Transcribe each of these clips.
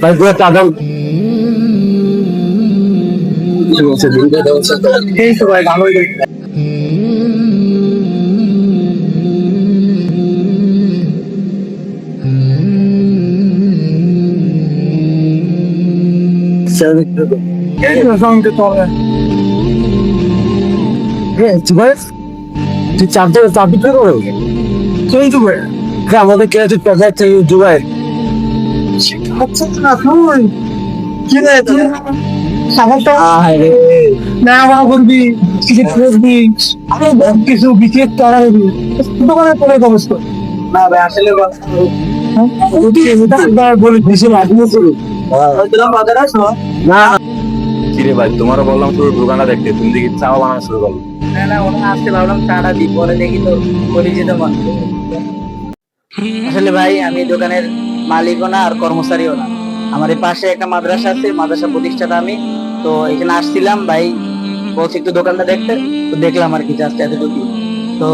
ভাই পুরো টাকা এই তো ভাই ভালোই সঙ্গে চলে তুই চাকরি করে সেই তো ভাই আমাদের কে তুই টাকা চাই দুবাই আচ্ছা না তুই কি রে তুই সাহসটা না আমার করবি কিছু করবি আরে কিছু বিশেষ করা হবি দোকানে পড়ে অবস্থা না ভাই আসলে বলি বেশি লাগবে শুরু না কিরে ভাই তোমারও বললাম শুধু দোকানটা দেখতে তুমি দেখি চাও বানানো শুরু করলো। না না ওরা আসতে ভাবলাম চাটা দিই পরে দেখি তো পরিচিত মন আসলে ভাই আমি দোকানের মালিকও না আর কর্মচারীও না আমার এই পাশে একটা মাদ্রাসা আছে মাদ্রাসা প্রতিষ্ঠাতা আমি তো এখানে আসছিলাম ভাই বলছি একটু দোকানটা দেখতে তো দেখলাম আর কি জাস্ট এতটুকু তো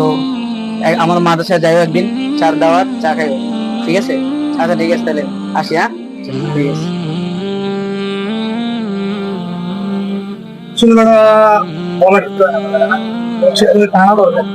আমার মাদ্রাসায় যাই একদিন চার দাওয়াত চা খাই ঠিক আছে আচ্ছা ঠিক আছে তাহলে আসি হ্যাঁ ঠিক আছে শুনলো না বলা টানা দরকার